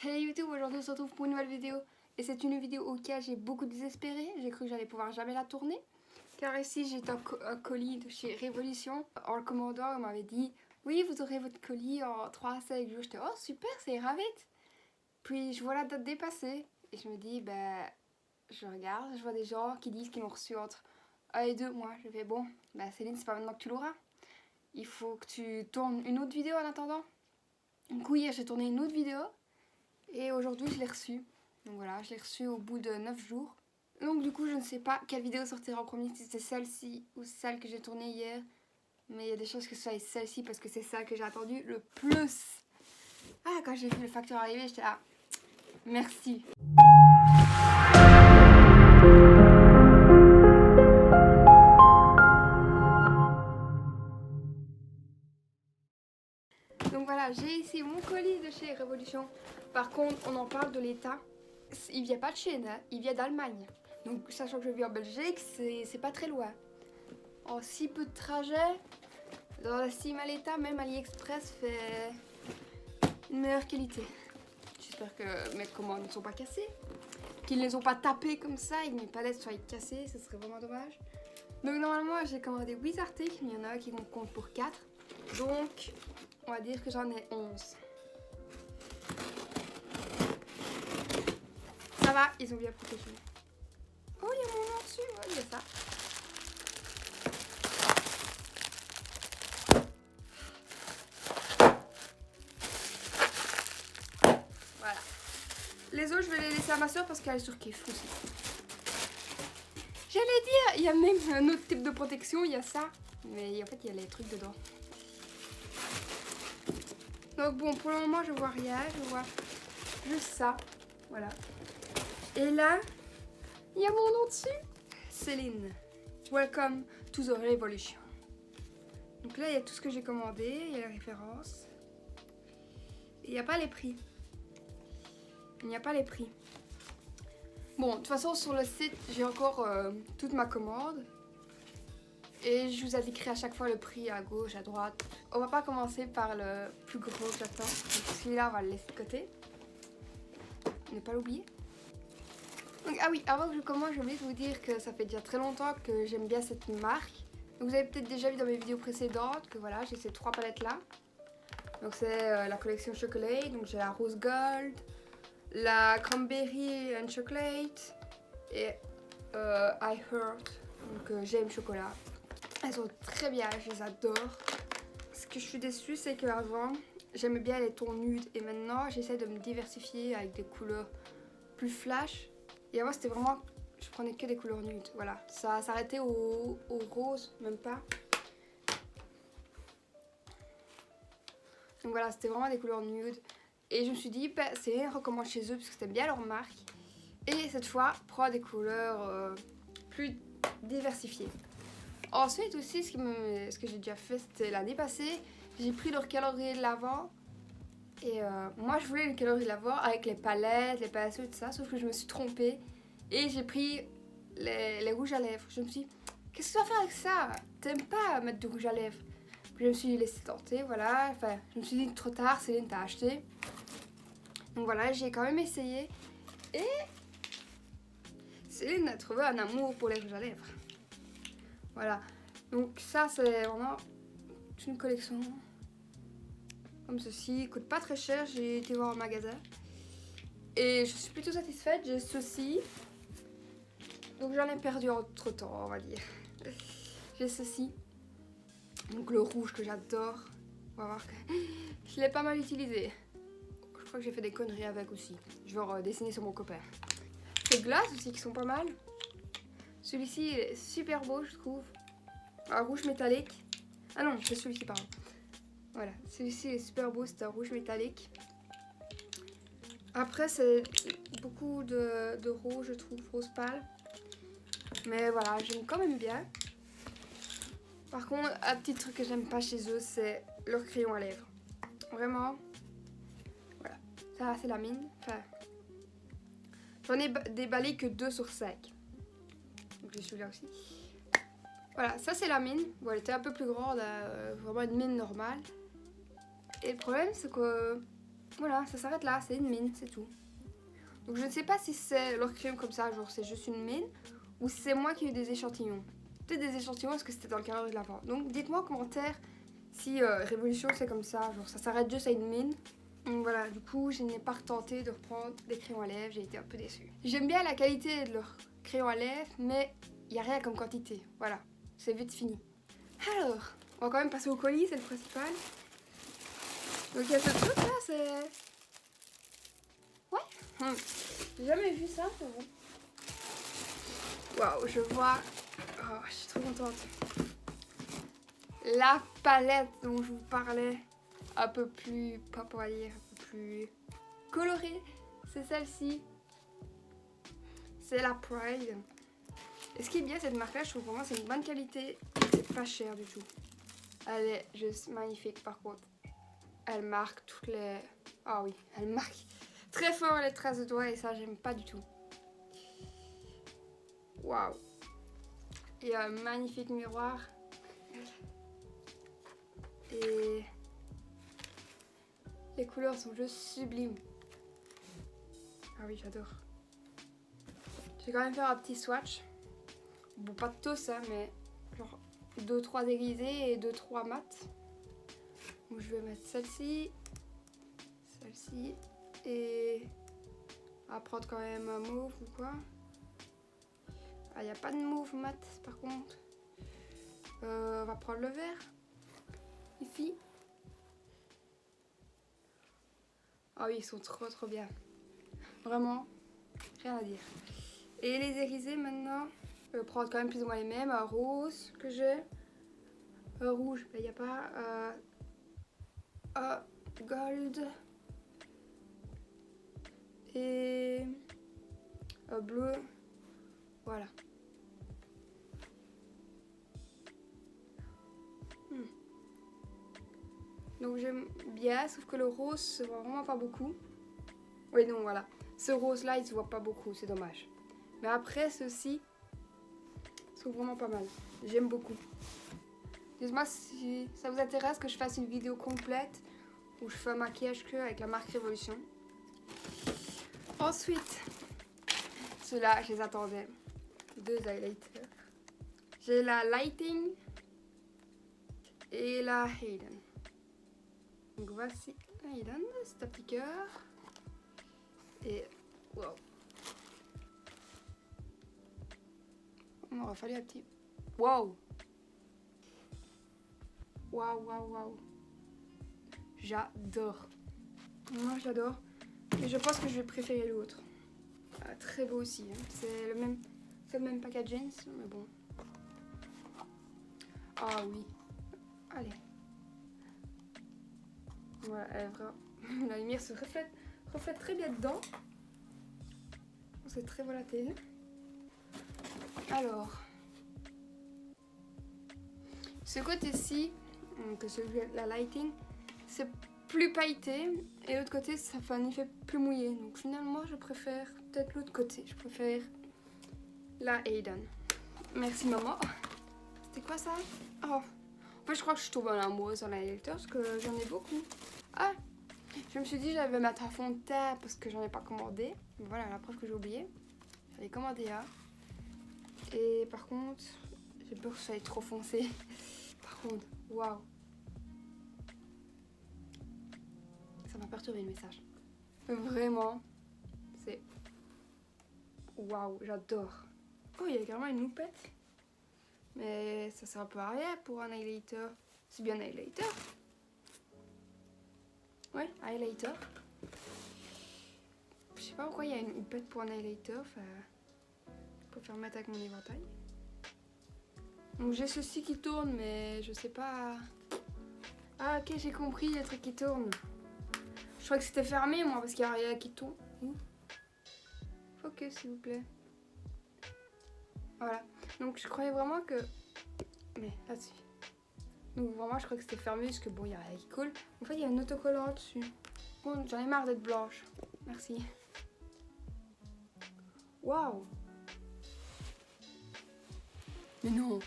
Hey YouTube, aujourd'hui on se retrouve pour une nouvelle vidéo. Et c'est une vidéo auquel j'ai beaucoup désespéré. J'ai cru que j'allais pouvoir jamais la tourner. Car ici j'ai un colis de chez Révolution. En le commandant, on m'avait dit oui, vous aurez votre colis en 3 à 5 jours. J'étais oh super, ça ira vite. Puis je vois la date dépassée. Et je me dis, ben, je regarde, je vois des gens qui disent qu'ils l'ont reçu entre 1 et 2 mois. Je fais bon, ben Céline, c'est pas maintenant que tu l'auras. Il faut que tu tournes une autre vidéo en attendant. Donc oui, j'ai tourné une autre vidéo. Et aujourd'hui, je l'ai reçu. Donc voilà, je l'ai reçu au bout de 9 jours. Donc du coup, je ne sais pas quelle vidéo sortira en premier, si c'est celle-ci ou celle que j'ai tournée hier. Mais il y a des chances que ce soit celle-ci parce que c'est celle que j'ai attendue le plus. Ah, quand j'ai vu le facteur arriver, j'étais là. Merci. Donc voilà, j'ai ici mon colis de chez Révolution. Par contre, on en parle de l'État. Il vient pas de Chine, hein, il vient d'Allemagne. Donc sachant que je vis en Belgique, c'est pas très loin. En si peu de trajet, dans la cime à l'État, même AliExpress fait une meilleure qualité. J'espère que mes commandes ne sont pas cassées, qu'ils ne les ont pas tapées comme ça et que mes palettes soient cassées, ce serait vraiment dommage. Donc normalement j'ai commandé 8 articles, mais il y en a qui comptent pour 4. Donc on va dire que j'en ai 11. Ça va, ils ont bien protégé. Oh, il y a mon nom dessus, ouais, il y a ça. Voilà. Les autres, je vais les laisser à ma soeur parce qu'elle est sur kiff aussi. J'allais dire, il y a même un autre type de protection, il y a ça. Mais en fait, il y a les trucs dedans. Donc bon, pour le moment, je vois rien. Je vois juste ça. Voilà. Et là, il y a mon nom dessus. Céline. Welcome to the Revolution. Donc là, il y a tout ce que j'ai commandé. Il y a les références. Et il n'y a pas les prix. Il n'y a pas les prix. Bon, de toute façon, sur le site, j'ai encore toute ma commande. Et je vous indiquerai à chaque fois le prix à gauche, à droite. On va pas commencer par le plus gros que j'attends. Celui-là, on va le laisser de côté. Ne pas l'oublier. Donc, ah oui, avant que je commence, j'ai oublié de vous dire que ça fait déjà très longtemps que j'aime bien cette marque. Donc, vous avez peut-être déjà vu dans mes vidéos précédentes que voilà, j'ai ces 3 palettes là. Donc c'est la collection Chocolate. Donc j'ai la Rose Gold, la Cranberry and Chocolate et I Heart. Donc j'aime chocolat. Elles sont très bien, je les adore. Ce que je suis déçue, c'est qu'avant, j'aimais bien les tons nudes. Et maintenant, j'essaie de me diversifier avec des couleurs plus flash. Et avant, c'était vraiment... Je prenais que des couleurs nudes. Voilà, ça s'arrêtait au rose, même pas. Donc voilà, c'était vraiment des couleurs nudes. Et je me suis dit, bah, c'est bien, recommande chez eux, parce que c'était bien leur marque. Et cette fois, prends des couleurs plus diversifiées. Ensuite aussi, ce que j'ai déjà fait, c'était l'année passée. J'ai pris leur calendrier de l'Avent. Et moi, je voulais le calendrier de l'Avent avec les palettes, les pinceaux et tout ça. Sauf que je me suis trompée. Et j'ai pris les rouges à lèvres. Je me suis dit, qu'est-ce que tu vas faire avec ça? T'aimes pas mettre du rouge à lèvres? Puis je me suis laissée tenter, voilà. Enfin, je me suis dit, trop tard, Céline t'a acheté. Donc voilà, j'ai quand même essayé. Et Céline a trouvé un amour pour les rouges à lèvres. Voilà, donc ça c'est vraiment une collection comme ceci, il coûte pas très cher, j'ai été voir en magasin et je suis plutôt satisfaite. J'ai ceci, donc j'en ai perdu entre temps, on va dire. J'ai ceci, donc le rouge que j'adore, on va voir que je l'ai pas mal utilisé. Je crois que j'ai fait des conneries avec aussi, je vais dessiner sur mon copain. Les glaces aussi qui sont pas mal. Celui-ci est super beau, je trouve. Un rouge métallique. Ah non, c'est celui-ci, pardon. Voilà, celui-ci est super beau, c'est un rouge métallique. Après, c'est beaucoup de rouge, je trouve, rose pâle. Mais voilà, j'aime quand même bien. Par contre, un petit truc que j'aime pas chez eux, c'est leur crayon à lèvres. Vraiment, voilà. Ça, c'est la mine. Enfin, j'en ai déballé que 2 sur 5. Donc j'ai celui-là aussi. Voilà, ça c'est la mine. Bon, elle était un peu plus grande, vraiment une mine normale. Et le problème, c'est que Voilà, ça s'arrête là, c'est une mine, c'est tout. Donc je ne sais pas si c'est leur crayon comme ça, genre c'est juste une mine, ou si c'est moi qui ai eu des échantillons. Peut-être des échantillons parce que c'était dans le calendrier de l'avant. Donc dites-moi en commentaire si Révolution c'est comme ça, genre ça s'arrête juste à une mine. Donc voilà, du coup je n'ai pas retenté de reprendre des crayons à lèvres, j'ai été un peu déçue. J'aime bien la qualité de leurs crayons à lèvres, mais il n'y a rien comme quantité. Voilà, c'est vite fini. Alors, on va quand même passer au colis, c'est le principal. Donc il y a ce truc là, c'est... Ouais, j'ai jamais vu ça, c'est bon. Waouh, je vois... Oh, je suis trop contente. La palette dont je vous parlais, un peu plus pop, on va dire, un peu plus colorée, c'est celle-ci. C'est la Pride. Et ce qui est bien, cette marque-là, je trouve vraiment c'est une bonne qualité. C'est pas cher du tout. Elle est juste magnifique par contre. Elle marque toutes les... Ah oui, elle marque très fort les traces de doigts et ça, j'aime pas du tout. Waouh. Il y a un magnifique miroir. Et les couleurs sont juste sublimes. Ah oui, j'adore. Je vais quand même faire un petit swatch. Bon, pas de tous, hein, mais genre 2-3 aiguisés et 2-3 mat. Donc je vais mettre celle-ci, celle-ci et on va prendre quand même un mauve ou quoi. Ah, il n'y a pas de mauve mat par contre. On va prendre le vert. Ici. Ah oui, ils sont trop bien. Vraiment, rien à dire. Et les irisés maintenant, je vais prendre quand même plus ou moins les mêmes. Un rose que j'ai. Un rouge, il n'y a pas. Un gold. Et un bleu. Voilà. Donc j'aime bien, sauf que le rose se voit vraiment pas beaucoup. Oui, non, voilà. Ce rose-là, il se voit pas beaucoup, c'est dommage. Mais après, ceux-ci sont vraiment pas mal. J'aime beaucoup. Dites-moi si ça vous intéresse que je fasse une vidéo complète où je fais un maquillage que avec la marque Révolution. Ensuite, ceux-là, je les attendais. 2 highlighters. J'ai la Lighting et la Hayden. Donc voici Hayden, c'est un petit cœur. Et wow. Il m'aura fallu un petit... Wow. Waouh. J'adore. Moi j'adore. Et je pense que je vais préférer l'autre. Ah, très beau aussi. Hein. C'est le même packaging, mais bon. Ah oui. Allez. Voilà, elle est vraiment... La lumière se reflète très bien dedans. C'est très volatile. Alors, ce côté-ci, que celui de la Lighting, c'est plus pailleté et l'autre côté, ça fait un effet plus mouillé. Donc finalement, je préfère peut-être l'autre côté. Je préfère la Hayden. Merci maman. C'était quoi ça? Oh, en fait, je crois que je suis tombée en amour sur l'highlighter parce que j'en ai beaucoup. Ah, je me suis dit j'avais mettre un fond de teint parce que j'en ai pas commandé. Voilà, la preuve que j'ai oublié. J'avais commandé un. Et par contre, j'ai peur que ça aille trop foncé. Par contre, waouh. Ça m'a perturbé le message. Vraiment, c'est... Waouh, j'adore. Oh, il y a carrément une loupette. Mais ça sert un peu à rien pour un highlighter. C'est bien un highlighter. Ouais, highlighter. Je sais pas pourquoi il y a une loupette pour un highlighter. Enfin, je préfère mettre avec mon éventail. Donc j'ai ceci qui tourne, mais je sais pas... Ah ok, j'ai compris, il y a le truc qui tourne. Je crois que c'était fermé, moi, parce qu'il y a rien qui tourne. Focus, s'il vous plaît. Voilà. Donc je croyais vraiment que... Mais là-dessus. Donc vraiment, je crois que c'était fermé, parce que bon, il y a rien qui coule. En fait, il y a un autocollant dessus. Bon, j'en ai marre d'être blanche. Merci. Waouh. Mais non.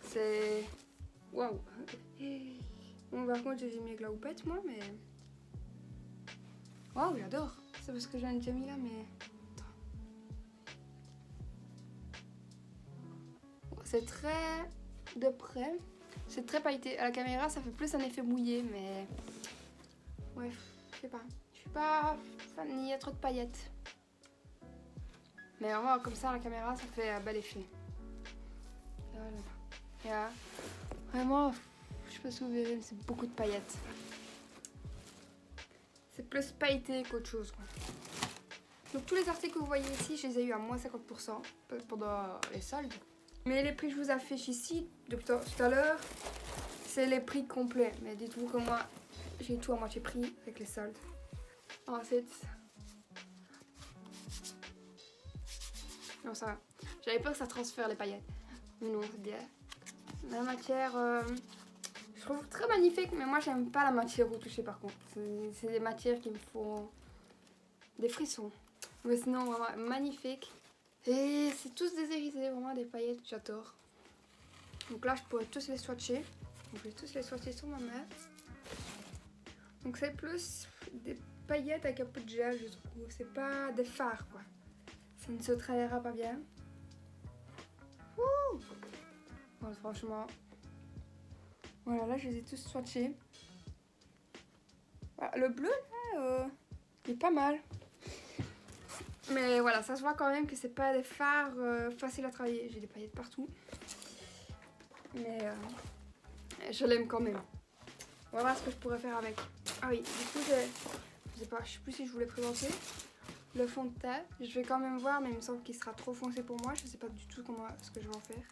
C'est... Waouh. Bon, par contre, j'ai mis avec la houppette, moi, mais... Waouh, j'adore. C'est parce que j'en ai déjà mis là, mais... C'est très... de près. C'est très pailleté. À la caméra, ça fait plus un effet mouillé, mais... Ouais, je sais pas. Je suis pas fan, il y a trop de paillettes. Mais vraiment, comme ça, à la caméra, ça fait un bel effet. Voilà. Vraiment, je sais pas si vous verrez, mais c'est beaucoup de paillettes. C'est plus pailleté qu'autre chose, quoi. Donc tous les articles que vous voyez ici, je les ai eu à moins 50% pendant les soldes. Mais les prix que je vous affiche ici, depuis tout à l'heure, c'est les prix complets. Mais dites-vous que moi, j'ai tout à moitié prix avec les soldes. Ensuite... Non, ça va. J'avais peur que ça transfère les paillettes. Mais non, c'est bien. La matière, je trouve très magnifique, mais moi j'aime pas la matière retouchée par contre. C'est des matières qui me font des frissons. Mais sinon, vraiment magnifique. Et c'est tous des irisés, vraiment des paillettes, j'adore. Donc là, je pourrais tous les swatcher. Donc je vais tous les swatcher sur ma main. Donc c'est plus des paillettes avec un peu de gel, je trouve. C'est pas des fards, quoi. Ça ne se trahira pas bien. Ouh! Bon, franchement. Voilà, là, je les ai tous swatchés. Voilà, le bleu, là, il est pas mal. Mais voilà, ça se voit quand même que c'est pas des fards faciles à travailler. J'ai des paillettes partout. Mais je l'aime quand même. On va voir ce que je pourrais faire avec. Ah oui, du coup, je sais plus si je voulais présenter le fond de teint. Je vais quand même voir, mais il me semble qu'il sera trop foncé pour moi. Je sais pas du tout ce que je vais en faire.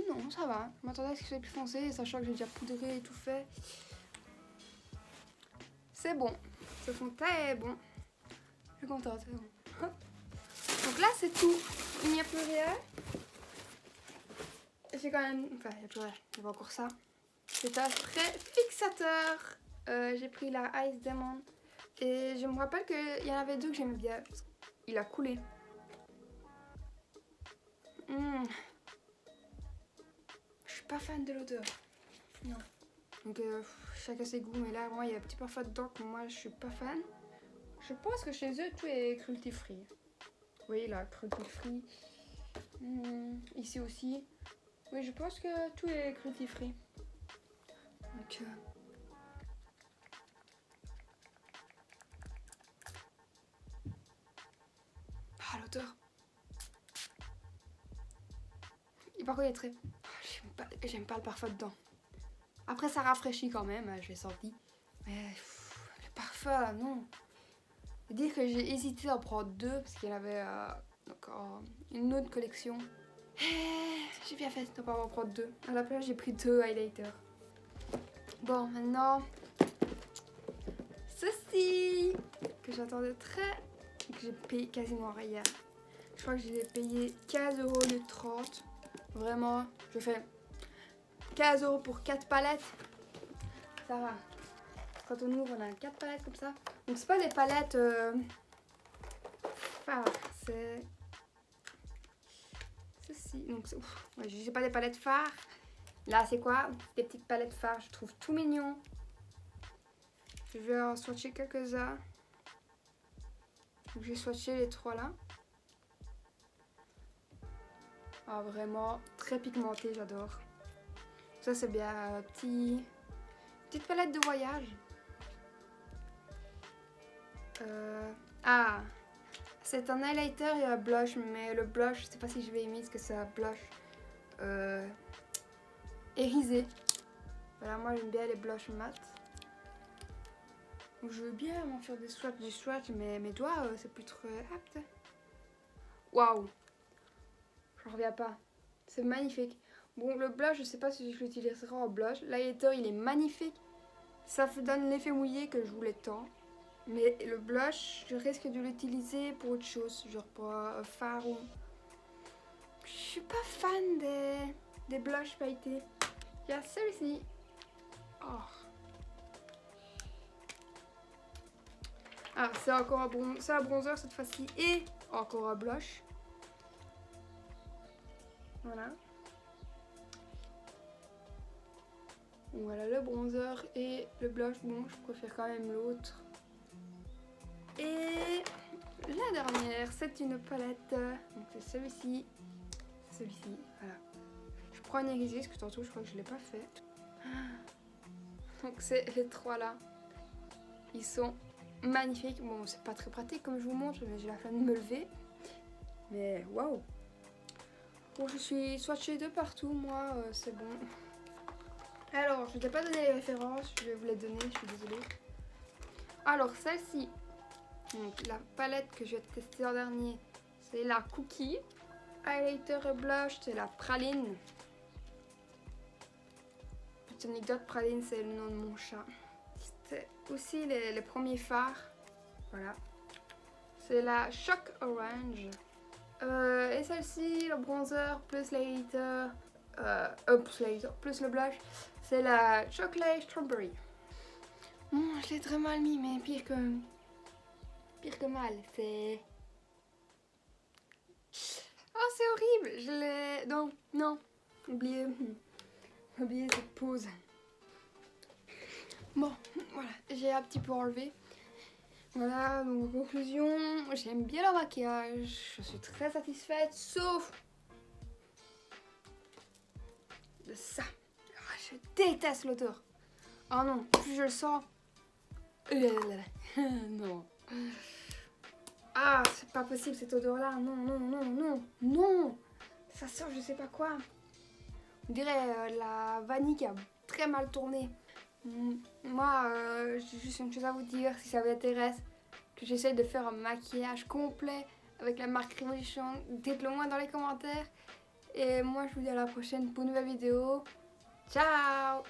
Non, ça va. Je m'attendais à ce que ce soit plus foncé, sachant que j'ai déjà poudré et tout fait. C'est bon. Ce fond de teint est bon. Je suis contente, c'est bon. Hop. Donc là, c'est tout. Il n'y a plus rien. J'ai quand même... Enfin, il n'y a plus rien. Il y a encore ça. C'est un spray fixateur. J'ai pris la Ice Diamond. Et je me rappelle qu'il y en avait deux que j'aimais bien. Il a coulé. Je suis pas fan de l'odeur. Non. Donc chacun ses goûts. Mais là, vraiment, il y a un petit parfum dedans que moi, je suis pas fan. Je pense que chez eux, tout est cruelty free. Oui, là, cruelty free. Ici aussi. Oui, je pense que tout est cruelty free. Donc... Ah, l'odeur. Et par contre, il est très... J'aime pas le parfum dedans. Après, ça rafraîchit quand même, je l'ai senti. Mais le parfum, non. Dire que j'ai hésité à en prendre deux parce qu'il y en avait une autre collection. J'ai bien fait de ne pas en prendre deux. À la place, j'ai pris deux highlighters. Bon, maintenant, ceci que j'attendais très et que j'ai payé quasiment rien. Je crois que je l'ai payé 15 € au lieu de 30. Vraiment, je fais 15 € pour 4 palettes. Ça va. Quand on ouvre, on a 4 palettes comme ça. Donc c'est pas des palettes phares, c'est ceci. Donc ouais, j'ai pas des palettes phares. Là c'est quoi? Des petites palettes phares. Je trouve tout mignon. Je vais en swatcher quelques-uns. Donc j'ai swatché les trois là. Ah, vraiment très pigmenté, j'adore. Ça c'est bien. Petite palette de voyage. Ah, c'est un highlighter et un blush, mais le blush, je sais pas si je vais aimer parce que c'est un blush irisé. Voilà, moi j'aime bien les blushs mat. Donc je veux bien m'en faire des swatchs, mais mes doigts, c'est plus trop apte. Waouh, j'en reviens pas. C'est magnifique. Bon, le blush, je sais pas si je l'utiliserai en blush. L'highlighter, il est magnifique. Ça donne l'effet mouillé que je voulais tant. Mais le blush, je risque de l'utiliser pour autre chose, genre pour un fard ou... Je suis pas fan des blushs pailletés. Il y a celui-ci. Oh. Ah, c'est encore un bronzer cette fois-ci et encore un blush. Voilà. Donc voilà le bronzer et le blush. Bon, je préfère quand même l'autre. Et la dernière, c'est une palette. Donc c'est celui-ci. Celui-ci, voilà. Je prends une irisée parce que tantôt je crois que je ne l'ai pas fait. Donc c'est les trois là. Ils sont magnifiques. Bon, c'est pas très pratique comme je vous montre, mais j'ai la flemme de me lever. Mais waouh! Bon, je suis swatchée de partout, moi, c'est bon. Alors, je ne t'ai pas donné les références, je vais vous les donner, je suis désolée. Alors, celle-ci, donc la palette que je vais tester en dernier, c'est la Cookie. Highlighter et blush, c'est la Praline. Petite anecdote, Praline, c'est le nom de mon chat. C'est aussi les premiers fards. Voilà. C'est la Shock Orange. Et celle-ci, le bronzer plus l'highlighter, plus le blush, c'est la Chocolate Strawberry. Je l'ai très mal mis, mais pire que mal, c'est... Oh, c'est horrible, je l'ai... Non, oubliez cette pause. Bon, voilà, j'ai un petit peu enlevé. Voilà, donc en conclusion, j'aime bien leur maquillage, je suis très satisfaite, sauf de ça. Je déteste l'odeur. Oh non, plus je le sens. Non. Ah, c'est pas possible cette odeur-là. Non. Ça sent je sais pas quoi. On dirait la vanille qui a très mal tourné. Moi, j'ai juste une chose à vous dire, si ça vous intéresse, que j'essaie de faire un maquillage complet avec la marque Révolution, dites-le moi dans les commentaires. Et moi, je vous dis à la prochaine pour une nouvelle vidéo. Ciao!